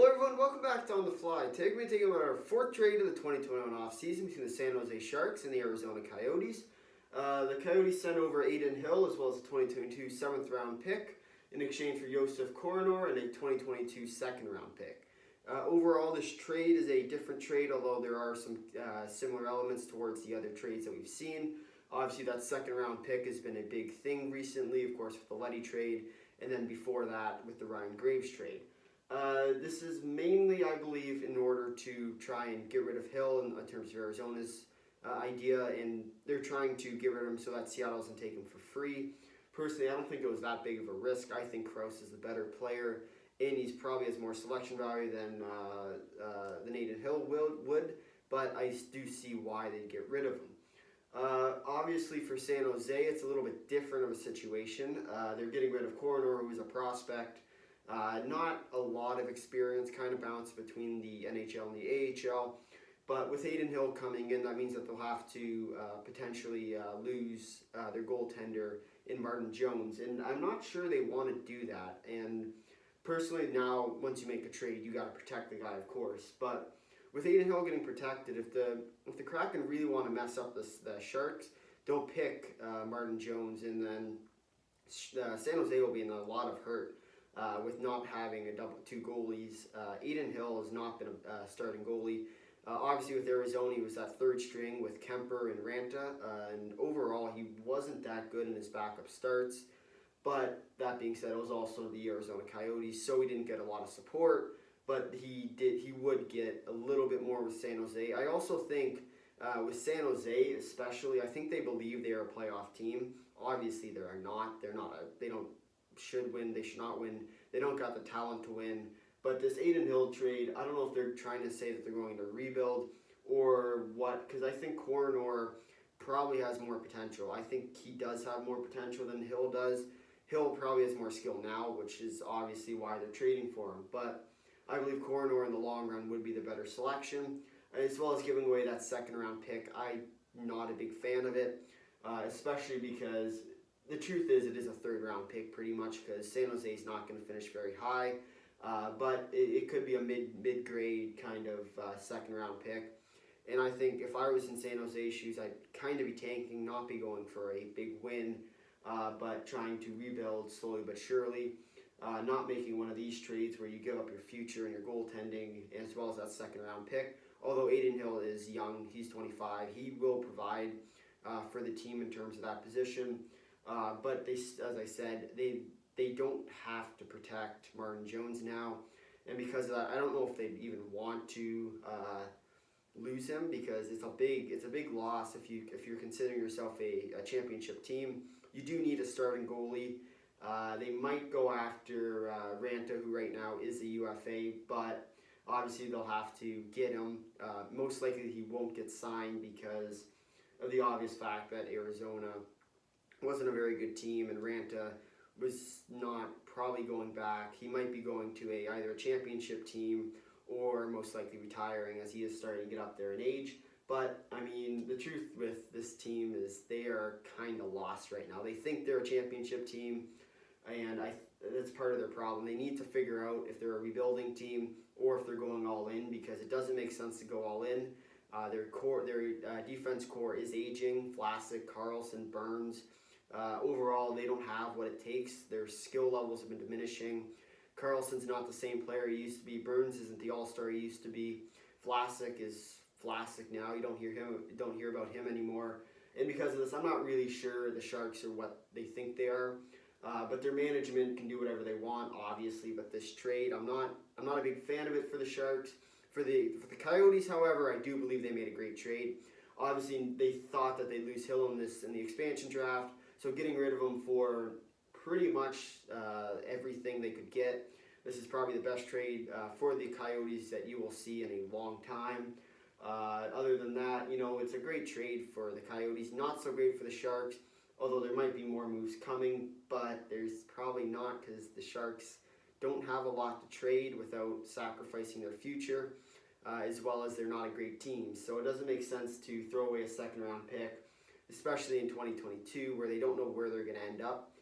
Hello everyone, welcome back to On the Fly. Today we're going to take about our fourth trade of the 2021 offseason between the San Jose Sharks and the Arizona Coyotes. The Coyotes sent over Adin as well as a 2022 7th round pick in exchange for Josef Korenor and a 2022 2nd round pick. Overall, this trade is a different trade, although there are some similar elements towards the other trades that we've seen. Obviously, that 2nd round pick has been a big thing recently, of course, with the Leddy trade, and then before that with the Ryan Graves trade. This is mainly, I believe, in order to try and get rid of Hill in terms of Arizona's idea, and they're trying to get rid of him so that Seattle doesn't take him for free. Personally, I don't think it was that big of a risk. I think Krause is the better player, and he's probably has more selection value than Adin would, but I do see why they'd get rid of him. Obviously, for San Jose, it's a little bit different of a situation. They're getting rid of Korenor, who is a prospect. Not a lot of experience, kind of bounced between the NHL and the AHL. But with Adin coming in, that means that they'll have to potentially lose their goaltender in Martin Jones. And I'm not sure they want to do that. And personally, now, once you make a trade, you got to protect the guy, of course. But with Adin getting protected, if the Kraken really want to mess up the Sharks, they'll pick Martin Jones, and then San Jose will be in a lot of hurt. With not having two goalies. Adin has not been a starting goalie. Obviously with Arizona, he was that third string with Kemper and Ranta, and overall he wasn't that good in his backup starts. But that being said, it was also the Arizona Coyotes, so he didn't get a lot of support, but he would get a little bit more with San Jose. I also think with San Jose especially, I think they believe they are a playoff team. Obviously they are not. They don't should win, they should not win, they don't got the talent to win. But this Adin trade, I don't know if they're trying to say that they're going to rebuild or what, because I think Korenor probably has more potential. I think he does have more potential than Hill does. Hill probably has more skill now, which is obviously why they're trading for him. But I believe Korenor in the long run would be the better selection, as well as giving away that 2nd round pick. I'm not a big fan of it, especially because the truth is, it is a 3rd round pick pretty much, because San Jose is not going to finish very high, but it could be a mid-grade kind of 2nd round pick. And I think if I was in San Jose's shoes, I'd kind of be tanking, not be going for a big win, but trying to rebuild slowly but surely, not making one of these trades where you give up your future and your goaltending as well as that 2nd round pick. Although Adin is young, he's 25, he will provide for the team in terms of that position. But they, as I said, they don't have to protect Martin Jones now, and because of that, I don't know if they even want to lose him, because it's a big loss if you're considering yourself a championship team. You do need a starting goalie. They might go after Ranta, who right now is a UFA, but obviously they'll have to get him. Most likely he won't get signed because of the obvious fact that Arizona wasn't a very good team, and Ranta was not probably going back. He might be going to either a championship team or most likely retiring, as he is starting to get up there in age. But I mean, the truth with this team is they are kind of lost right now. They think they're a championship team, and that's part of their problem. They need to figure out if they're a rebuilding team or if they're going all in, because it doesn't make sense to go all in. Their defense core is aging. Vlasic, Carlson, Burns. Overall, they don't have what it takes. Their skill levels have been diminishing. Carlson's not the same player he used to be. Burns isn't the all-star he used to be. Vlasic is Vlasic now. You don't hear about him anymore. And because of this, I'm not really sure the Sharks are what they think they are. But their management can do whatever they want, obviously. But this trade, I'm not a big fan of it for the Sharks. For the Coyotes, however, I do believe they made a great trade. Obviously, they thought that they'd lose Hill in the expansion draft. So getting rid of him for pretty much everything they could get, this is probably the best trade for the Coyotes that you will see in a long time. Other than that, it's a great trade for the Coyotes. Not so great for the Sharks, although there might be more moves coming, but there's probably not, because the Sharks don't have a lot to trade without sacrificing their future, as well as they're not a great team. So it doesn't make sense to throw away a 2nd round pick, especially in 2022, where they don't know where they're going to end up.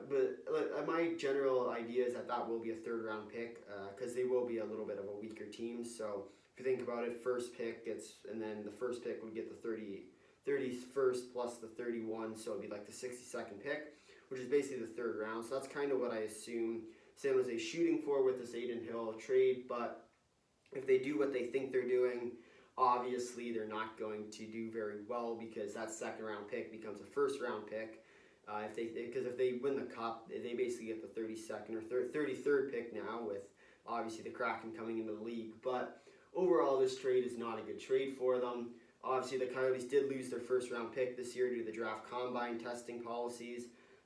But my general idea is that will be a third round pick because they will be a little bit of a weaker team. So if you think about it, first pick gets, and then the first pick would get the 31st plus the 31, so it'd be like the 62nd pick, which is basically the third round. So that's kind of what I assume San Jose's shooting for with this Adin Hill trade. But if they do what they think they're doing, obviously they're not going to do very well because that second round pick becomes a first round pick. Because if they win the cup, they basically get the 32nd or 33rd pick now, with obviously the Kraken coming into the league. But overall, this trade is not a good trade for them. Obviously, the Coyotes did lose their first round pick this year due to the draft combine testing policies.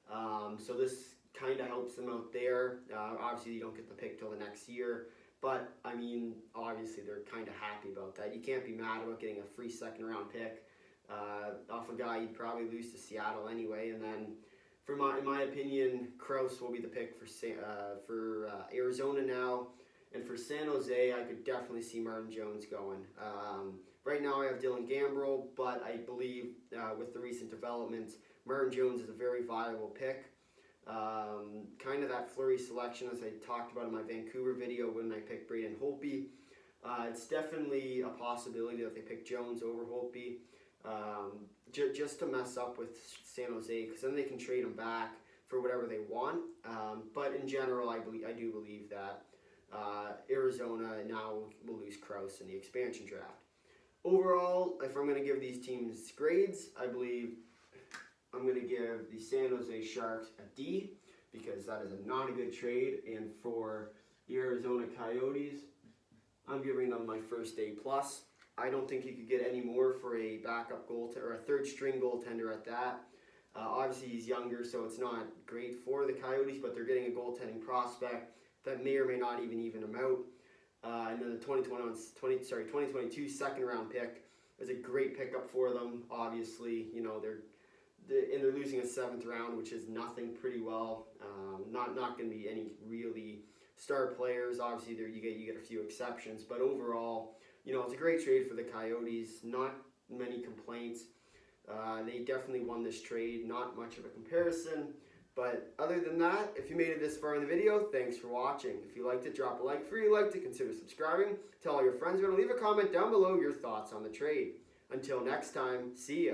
So this kind of helps them out there. Obviously, you don't get the pick till the next year. But, I mean, obviously they're kind of happy about that. You can't be mad about getting a free second round pick off a guy you'd probably lose to Seattle anyway. And then, in my opinion, Krause will be the pick for Arizona now. And for San Jose, I could definitely see Martin Jones going. Right now I have Dylan Gambrell, but I believe with the recent developments, Martin Jones is a very viable pick. Kind of that Fleury selection, as I talked about in my Vancouver video when I picked Braden Holtby. It's definitely a possibility that they pick Jones over Holtby, just to mess up with San Jose, because then they can trade him back for whatever they want. But in general, I do believe that Arizona now will lose Krause in the expansion draft. Overall, if I'm going to give these teams grades, I believe I'm going to give the San Jose Sharks a D, because that is not a good trade. And for the Arizona Coyotes, I'm giving them my first A+. I don't think you could get any more for a backup goaltender, or a third-string goaltender at that. Obviously, he's younger, so it's not great for the Coyotes, but they're getting a goaltending prospect that may or may not even him out. And then the 2022 second-round pick is a great pickup for them. Obviously, you know, they're losing a 7th round, which is nothing, pretty well. Not going to be any really star players. Obviously, you get a few exceptions, but overall, you know, it's a great trade for the Coyotes. Not many complaints. They definitely won this trade. Not much of a comparison. But other than that, if you made it this far in the video, thanks for watching. If you liked it, drop a like. For you liked it, consider subscribing. Tell all your friends about it. Leave a comment down below your thoughts on the trade. Until next time, see ya.